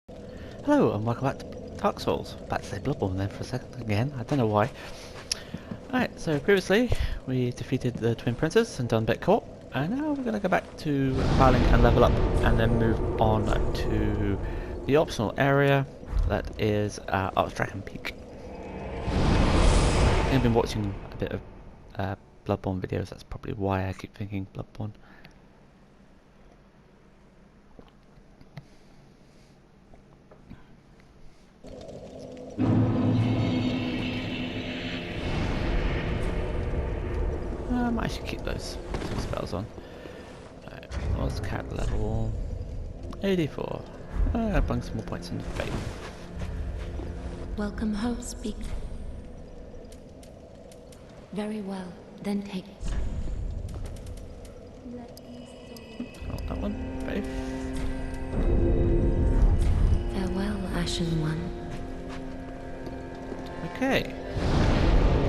Hello and welcome back to Dark Souls. About to say Bloodborne then for a second again, I don't know why. Alright, so previously we defeated the Twin Princes and done a bit co-op, and now we're going to go back to filing and level up and then move on to the optional area that is Archdragon Peak. I've been watching a bit of Bloodborne videos, that's probably why I keep thinking Bloodborne. I should keep those two spells on. What's cat level? 84. Bring some more points in faith. Welcome home, speak. Very well, then take. Oh, that one. Faith. Farewell, Ashen One. Okay.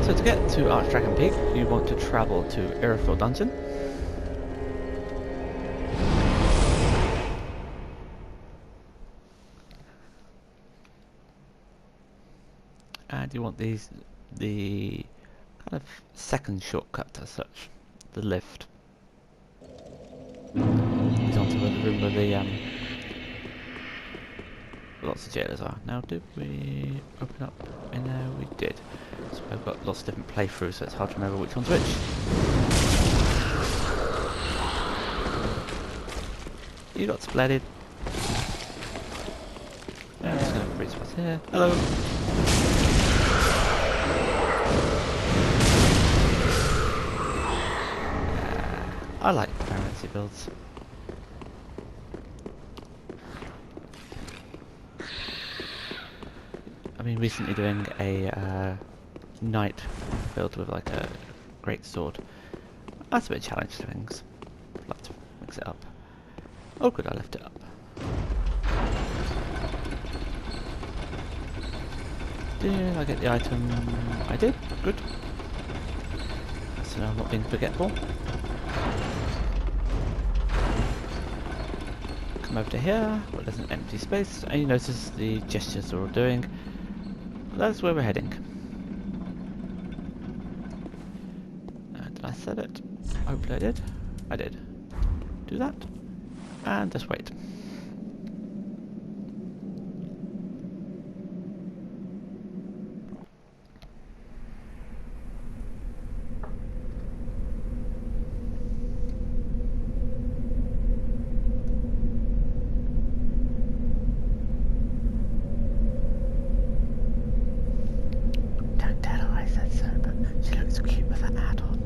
So to get to Archdragon Peak, you want to travel to Irophil Dungeon. And you want the kind of second shortcut as such, the lift. Leads on to the room where the lots of jailers are. Now, did we open up in there? We did. So I've got lots of different playthroughs, so it's hard to remember which one's which. You got splatted. Yeah, I'm just going to freeze what's here. Hello. I like fancy builds. I've been recently doing a knight build with like a great sword. That's a bit of a challenge to things. I'd like to mix it up. Oh good, I left it up. Did I get the item? I did, good. So now I'm not being forgetful. Come over to here, where there's an empty space, and you notice the gestures are all doing. That's where we're heading. Did I set it? Hopefully I did. I did. Do that, and just wait. Don't tell her I said so, but she looks cute with that hat on.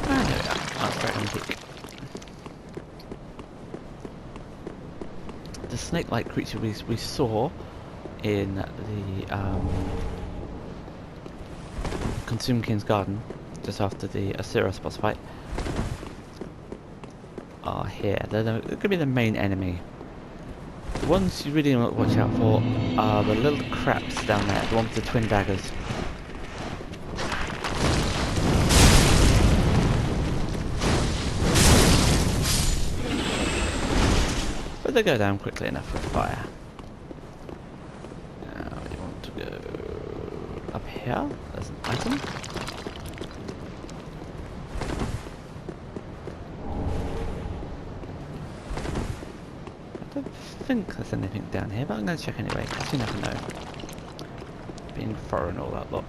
And there we are, Archdragon Peak. The snake-like creature we saw in the Consume King's Garden, just after the Asiros boss fight, are here. They're going to be the main enemy. The ones you really want to watch out for are the little craps down there, the ones with the twin daggers. But they go down quickly enough with fire. Now you want to go up here. There's an item. I don't think there's anything down here, but I'm going to check anyway, because you never know. Being thorough and all that lot.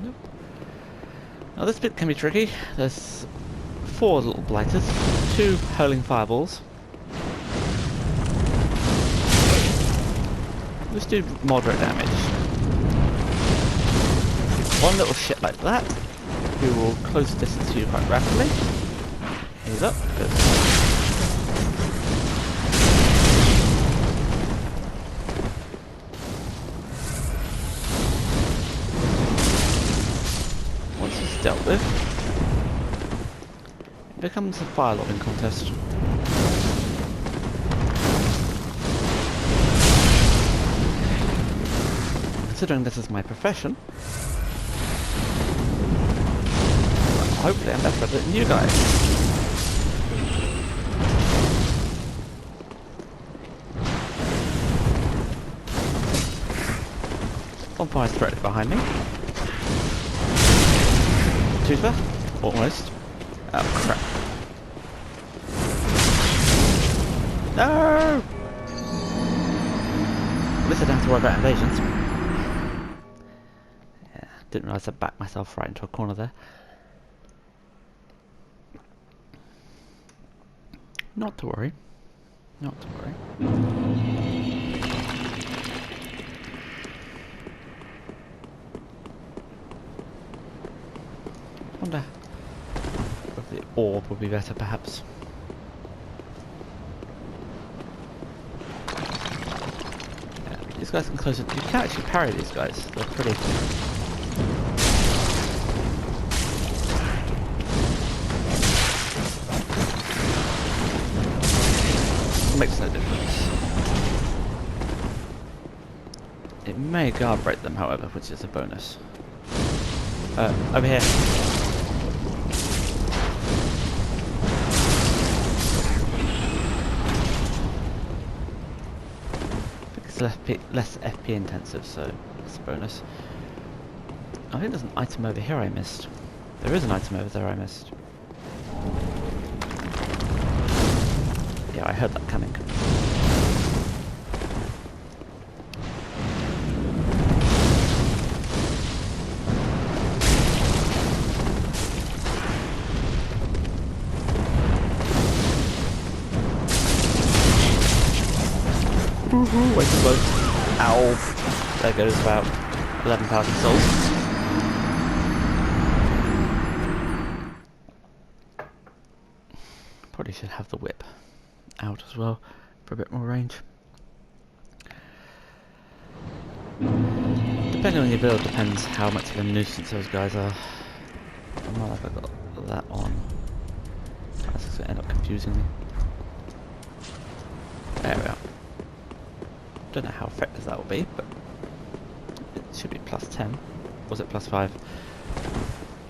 Nope. Now this bit can be tricky. There's 4 little blighters, 2 hurling fireballs, Let's do moderate damage. One little shit like that, who will close the distance to you quite rapidly. He's up, good. Once he's dealt with, it becomes a fire lobbing contest. Considering this is my profession, hopefully I'm better at it than you guys. Bonfire's directly behind me. Toother? Almost. Oh crap. No! At least I don't have to worry about invasions. Yeah, didn't realise I backed myself right into a corner there. Not to worry. Not to worry. Wonder if the orb would be better, perhaps. Yeah, these guys can close it. You can actually parry these guys. They're pretty. Makes no difference. It may guard break them, however, which is a bonus. Over here. I think it's less FP intensive, so it's a bonus. I think there's an item over here I missed. There is an item over there I missed. Yeah, I heard that coming. Woohoo, way too close. Ow. There goes about 11,000 souls. Probably should have the whip out as well for a bit more range. Depending on your build, depends how much of a nuisance those guys are. I might have got that on. That's going to end up confusing me. There we are. Don't know how effective that will be, but it should be plus 10. Was it plus 5?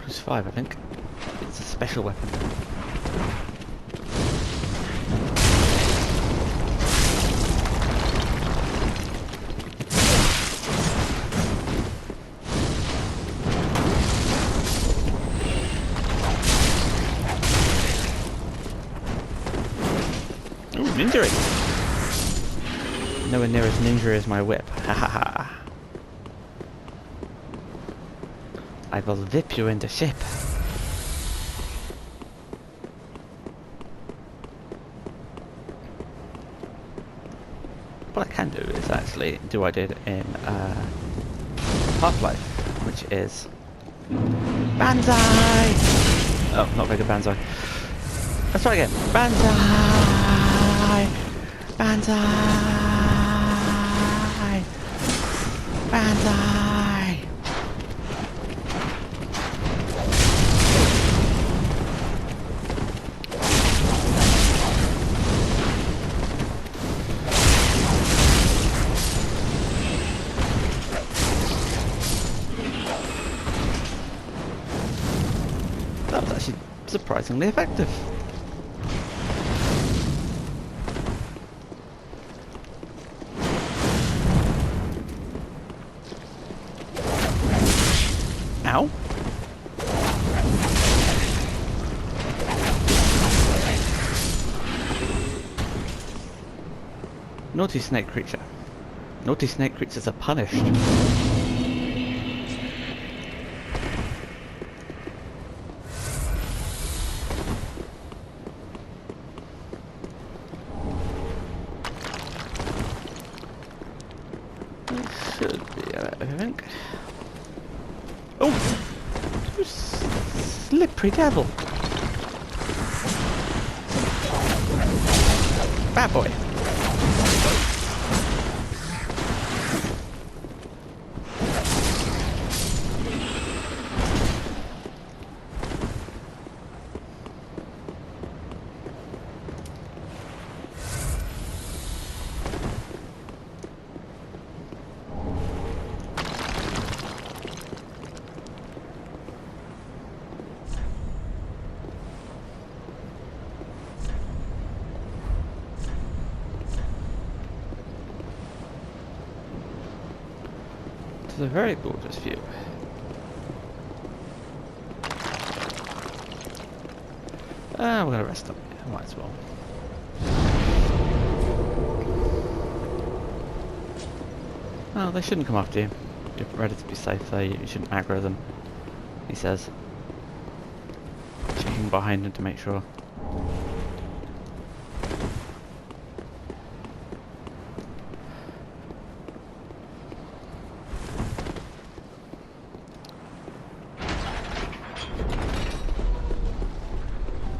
Plus 5, I think. It's a special weapon. Ooh, ninja! Nowhere near as ninja as my whip. Ha ha ha. I will whip you into shape. What I can do is actually do what I did in Half-Life, which is Banzai! Oh, not very good Banzai. Let's try again. Banzai! Banzai! Banzai! That was actually surprisingly effective. Ow. Naughty snake creature. Naughty snake creatures are punished. Slippery devil. Bad boy. A very gorgeous view. We're gonna rest up. Yeah, might as well. Oh, they shouldn't come after you. You're ready to be safe though. You shouldn't aggro them, he says. Checking behind him to make sure.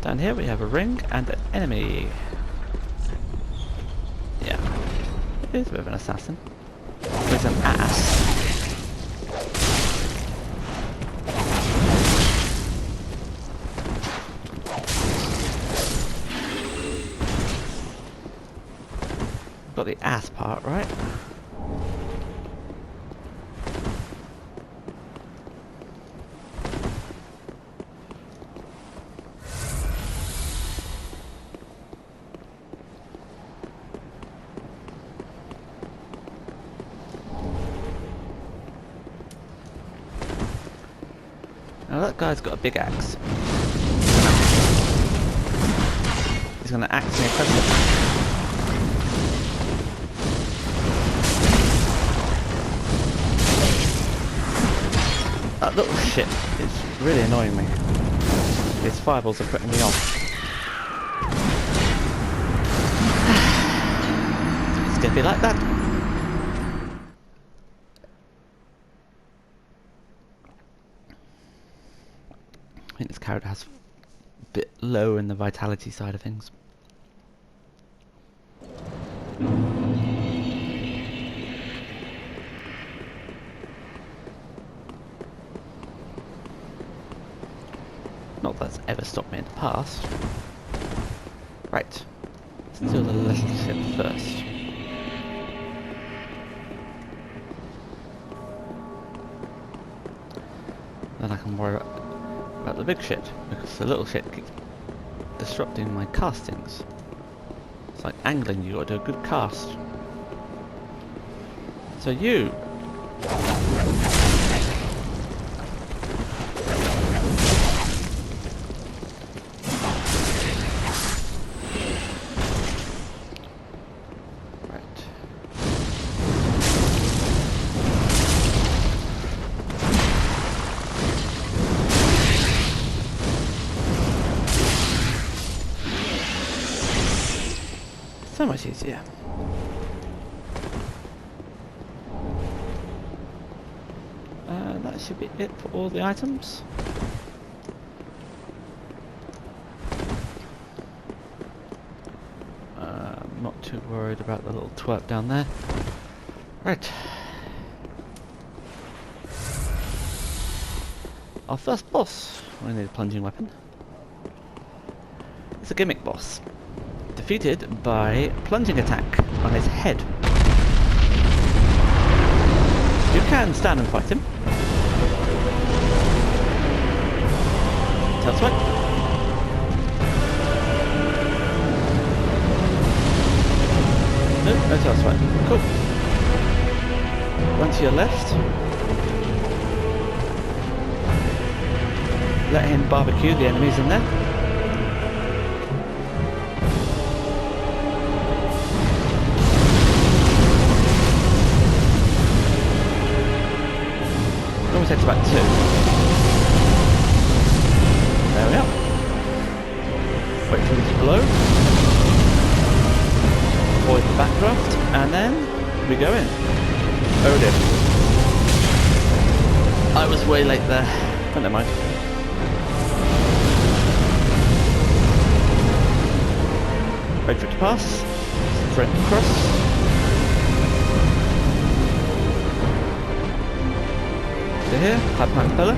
Down here we have a ring and an enemy. Yeah, he's a bit of an assassin. He's an ass. Got the ass part right. Now that guy's got a big axe. He's gonna axe me across it. That little shit is really annoying me. His fireballs are putting me off. It's gonna be like that. I think this character has a bit low in the vitality side of things. Not that's ever stopped me in the past. Right. Let's do the little ship first. Then I can worry about the big shit, because the little shit keeps disrupting my castings. It's like angling, you gotta do a good cast. So you... so much easier. That should be it for all the items. I'm not too worried about the little twerp down there. Right. Our first boss. We need a plunging weapon. It's a gimmick boss. Defeated by plunging attack on his head. You can stand and fight him. Tail swipe. Nope, no tail swipe. Cool. Run to your left. Let him barbecue the enemies in there. Normally takes about 2. There we are. Wait for him to blow. Avoid the backdraft, and then we go in. Oh dear. I was way late there, but never mind. Wait for it to pass. Friend across. To here, hide behind the pillar.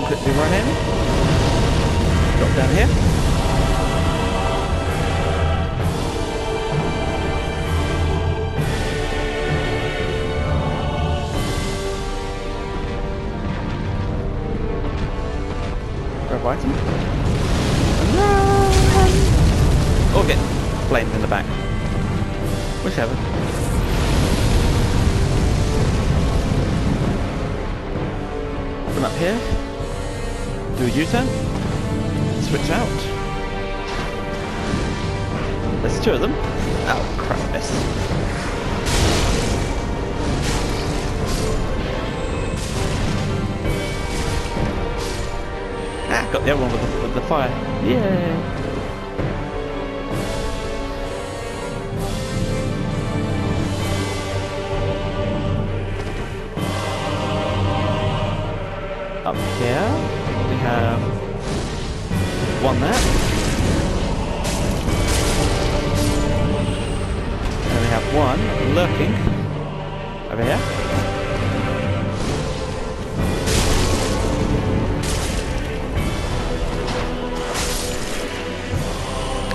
Quickly run in. Drop down here. Grab item. And run! Or get flamed in the back. Whichever. Run up here. Do a U-turn. Switch out. There's two of them. Oh crap, miss. Ah, got the other one with the fire. Yay! Up here we have one there. And we have one lurking over here.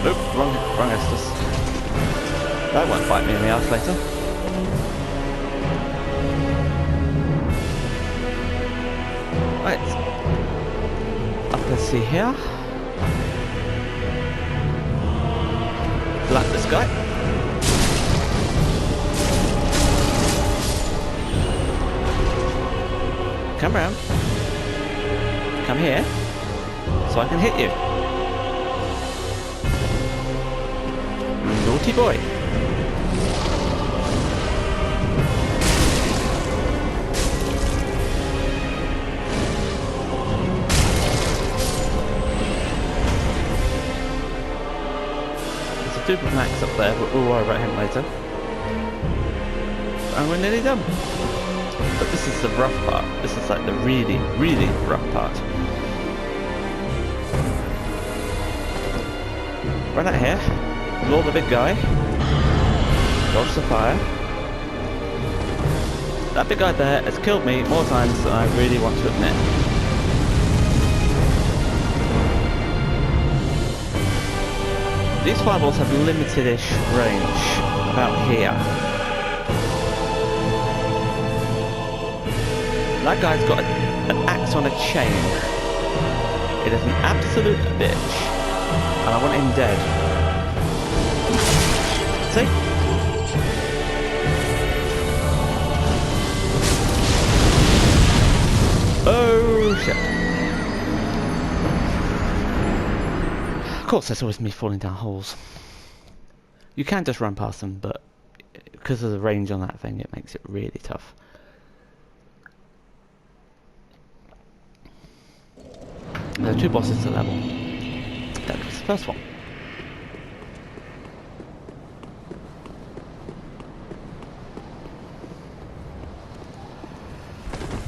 Oop, wrong Estus. That won't bite me in the ass later. Right. Up let's see here. Like this guy. Come round. Come here. So I can hit you. Naughty boy. Stupid Max up there, but we'll worry about him later. And we're nearly done. But this is the rough part. This is like the really, really rough part. Run out here, lure the big guy, dodge the fire. That big guy there has killed me more times than I really want to admit. These fireballs have limited-ish range, about here. That guy's got an axe on a chain. It is an absolute bitch. And I want him dead. See? Oh shit. Of course, there's always me falling down holes. You can just run past them, but because of the range on that thing, it makes it really tough. There are two bosses to level. That was the first one.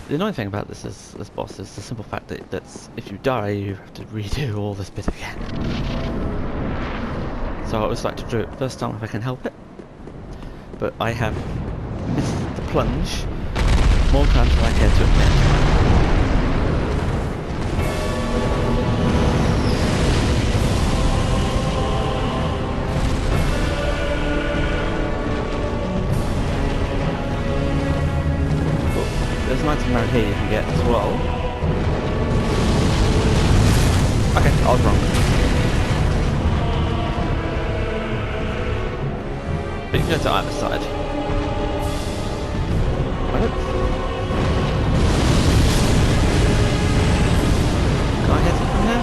The annoying thing about this boss is the simple fact that if you die, you have to redo all this bit again. So I always like to do it first time if I can help it. But I have missed the plunge more times than I care to admit. There's an item around here you can get as well. Okay, I was wrong. But you can go to either side. What? Can I hit it from here?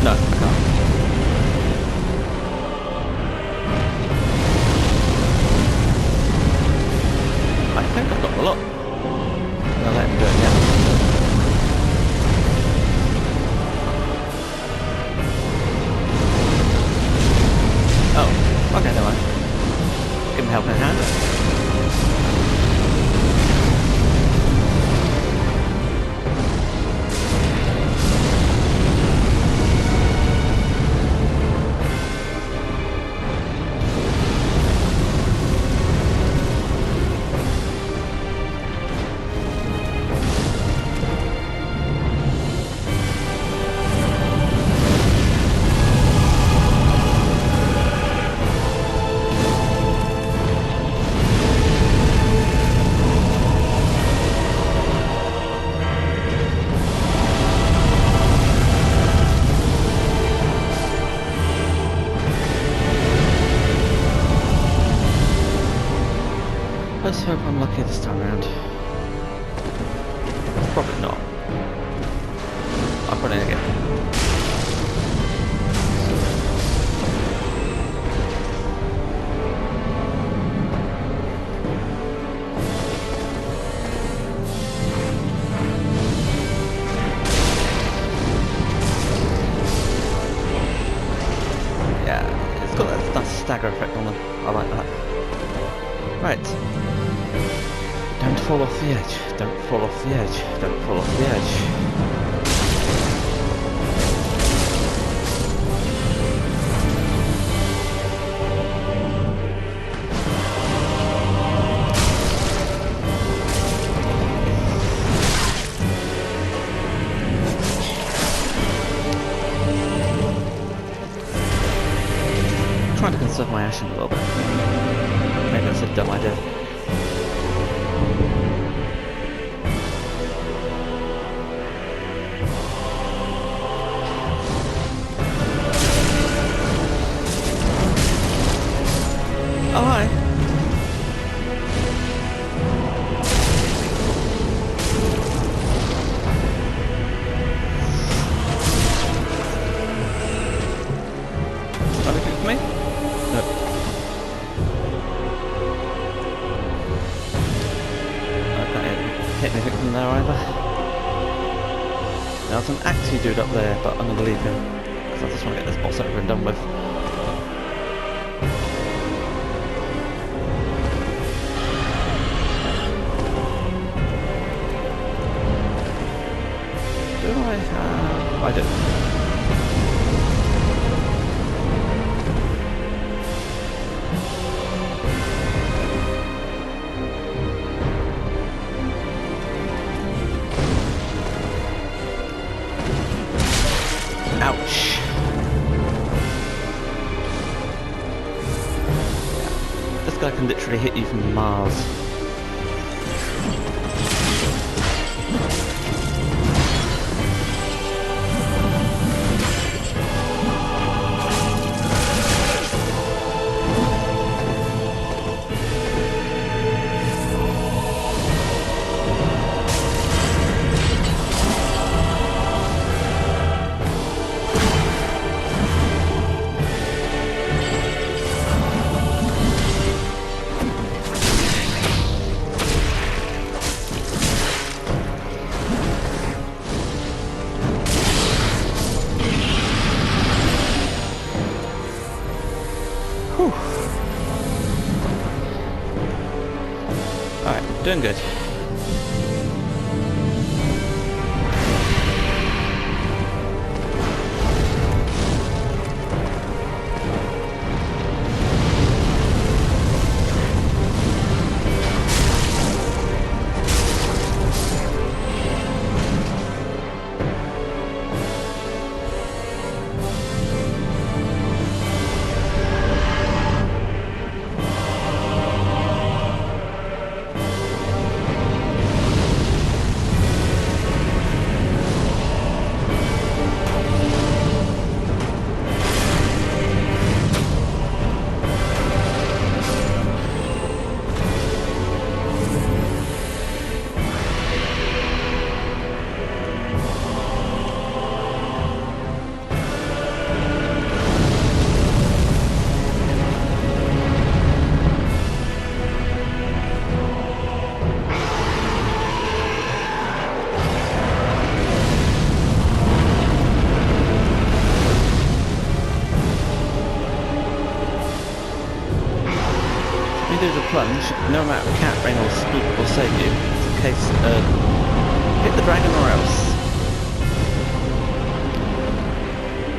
No, I can't. Let's hope I'm lucky this time around. Probably not. I'll put it in again. Yeah, it's got that nice stagger effect on them. I like that. Right. Don't fall off the edge. Don't fall off the edge. Don't fall off the edge. Trying to conserve my action a little bit. Maybe that's a dumb idea. Oh, hi. Anything for me? No. I can't hit anything from there either. There's an axey dude up there, but I'm going to leave him. Because I just want to get this boss over and done with. Do I have... I do. Ouch. This guy can literally hit you from Mars. Whew. Alright, doing good. Do the plunge, no amount of cat rain or spook will save you. It's a case of hit the dragon or else.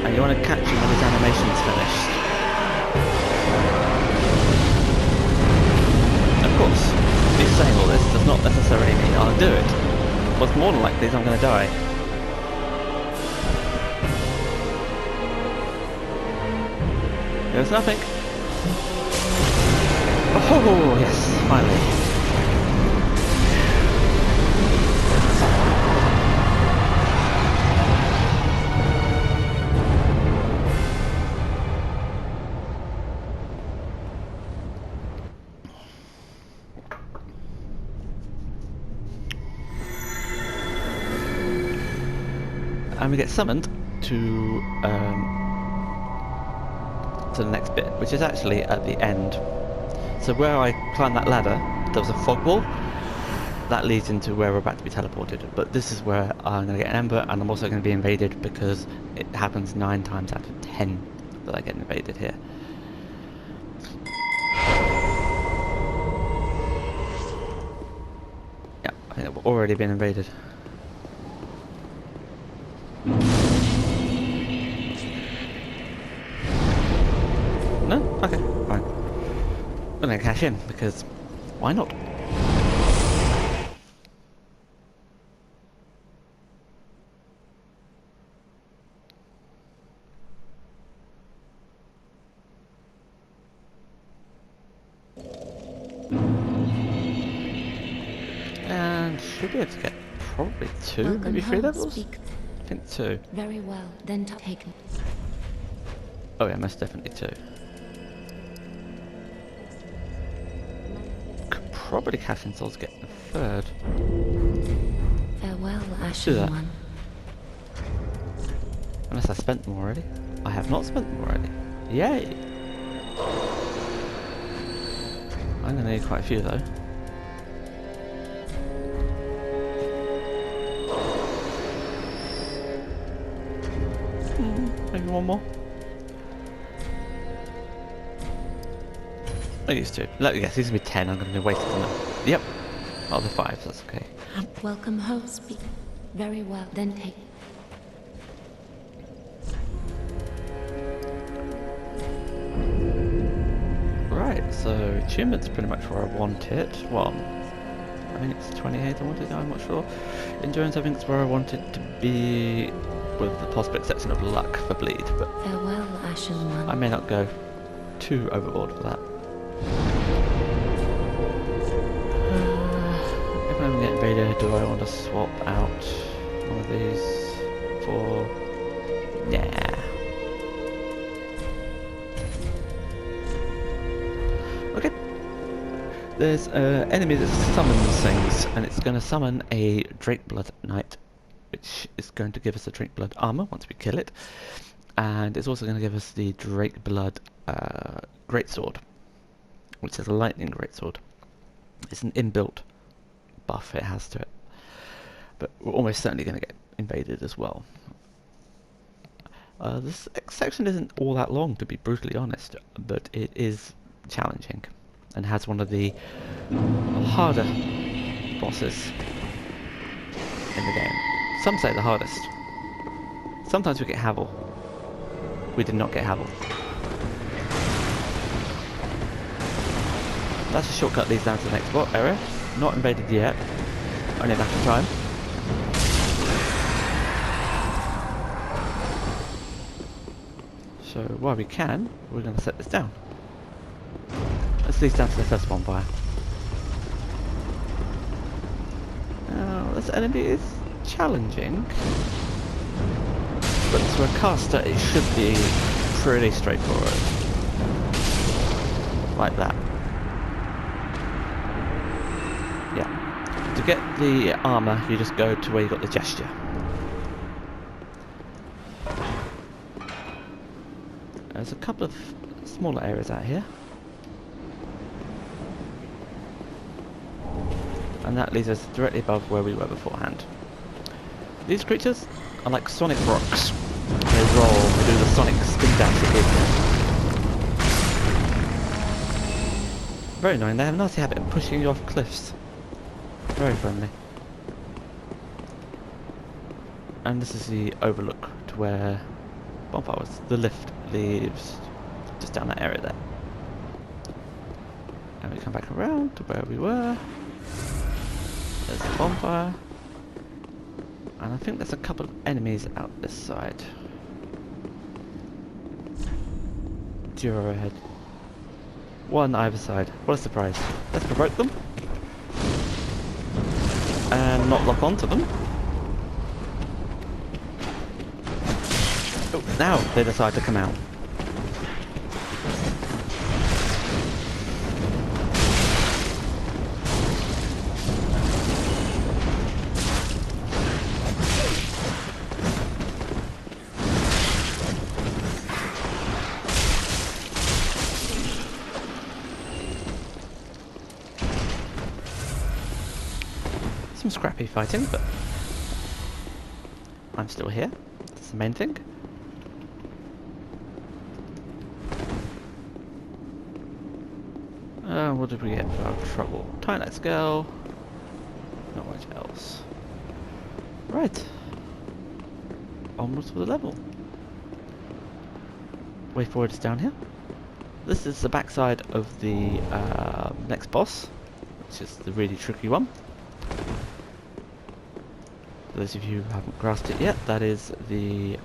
And you want to catch him when his animation's finished. Of course, me saying all this does not necessarily mean I'll do it. What's more than likely is I'm going to die. There's nothing. Oh, yes, finally. and we get summoned to the next bit, which is actually at the end. So where I climbed that ladder, there was a fog wall that leads into where we're about to be teleported. But this is where I'm going to get an ember, and I'm also going to be invaded because it happens 9 times out of 10 that I get invaded here. Yeah, I think I've already been invaded. No? Okay, fine. I'm gonna cash in, because why not? And should be able to get probably 2, Welcome maybe 3 home, levels? speak. I think 2. Very well, then take. Oh yeah, most definitely 2. Could probably cash in souls to get the 3rd. Farewell, Do Ashen that. One. Unless I spent them already. I have not spent them already. Yay! I'm gonna need quite a few though. Maybe one more. I used to. Yes, these are gonna be 10. I'm gonna be wasting them. Yep. Oh, they're 5. That's okay. Welcome home, speak. Very well, then take. Right. So achievement's pretty much where I want it. Well, I think it's 28. I wanted. I'm not sure. Endurance, I think, is where I want it to be, with the possible exception of luck for bleed. But Farewell, Ashen One. I may not go too overboard for that. If I'm getting invaded, do I want to swap out one of these for... Nah. Okay. There's an enemy that summons things, and it's going to summon a Drakeblood Knight, which is going to give us a Drakeblood armor once we kill it. And it's also going to give us the Drakeblood Greatsword, which is a lightning greatsword. It's an inbuilt buff it has to it. But we're almost certainly going to get invaded as well. This section isn't all that long, to be brutally honest, but it is challenging and has one of the harder bosses in the game. Some say the hardest. Sometimes we get Havel. We did not get Havel. That's a shortcut leads down to the next spot area. Not invaded yet. Only a matter of time. So while we can, we're going to set this down. This leads down to the first bonfire. Now, this enemy is challenging, but to a caster it should be pretty straightforward. Like that. Yeah. To get the armor, you just go to where you got the gesture. There's a couple of smaller areas out here. And that leads us directly above where we were beforehand. These creatures are like sonic rocks. They roll, they do the sonic spin dance at you. Very annoying, they have a nasty habit of pushing you off cliffs. Very friendly. And this is the overlook to where bonfire was. The lift leaves just down that area there. And we come back around to where we were. There's the bonfire. And I think there's a couple of enemies out this side. Duo ahead. One either side. What a surprise. Let's provoke them. And not lock onto them. Oh, now they decide to come out. Some scrappy fighting, but I'm still here. That's the main thing. What did we get for our trouble? Twilight Scale. Not much else. Right. Onwards for the level. Way forward is down here. This is the backside of the next boss, which is the really tricky one. For those of you who haven't grasped it yet, that is the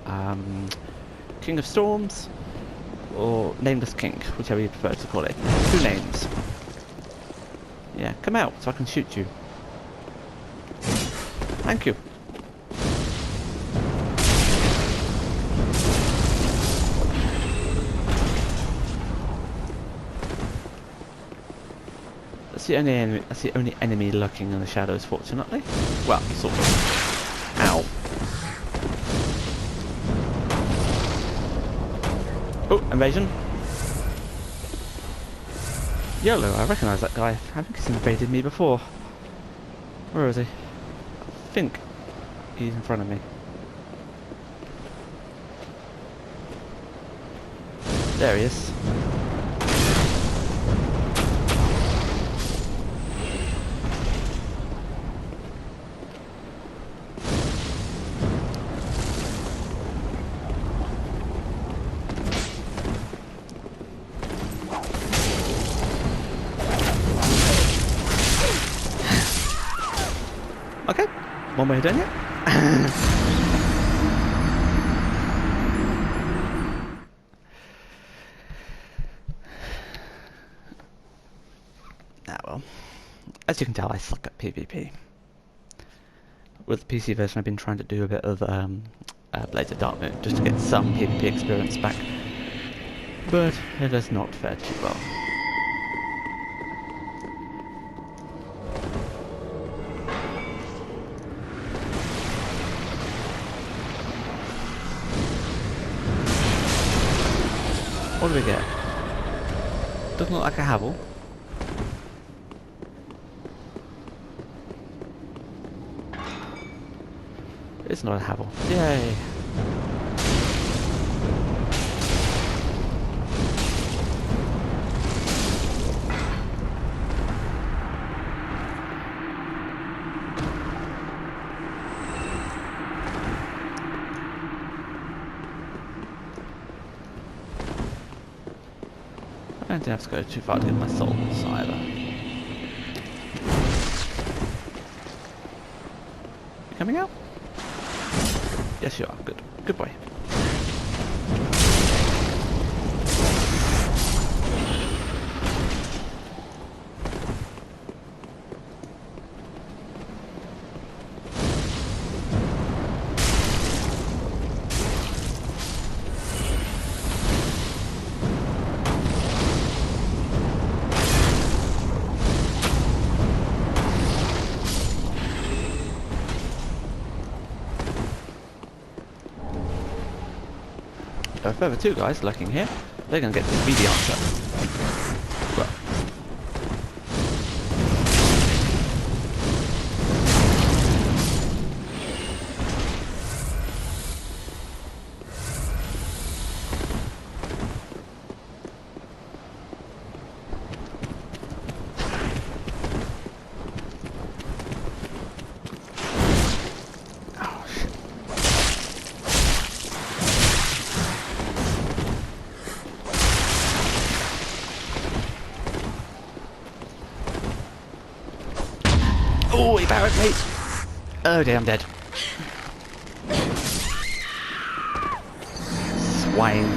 King of Storms, or Nameless King, whichever you prefer to call it. 2 names. Yeah, come out so I can shoot you. Thank you. That's the only enemy lurking in the shadows, fortunately. Well, sort of. Ow. Oh, invasion. YOLO, I recognise that guy. I think he's invaded me before. Where is he? I think he's in front of me. There he is. Okay, one way of doing it. Well, as you can tell, I suck at PvP. With the PC version, I've been trying to do a bit of Blades of Dark Moon, just to get some PvP experience back. But it has not fared too well. What do we get? Doesn't look like a Havel. It's not a Havel. Yay! I don't have to go too far to get my souls either. You coming out? Yes you are, good. Good boy. There are further 2 guys lurking here. They're going to get the speedy answer. Well. Oh, he barraced me! Oh dear, I'm dead. Swine.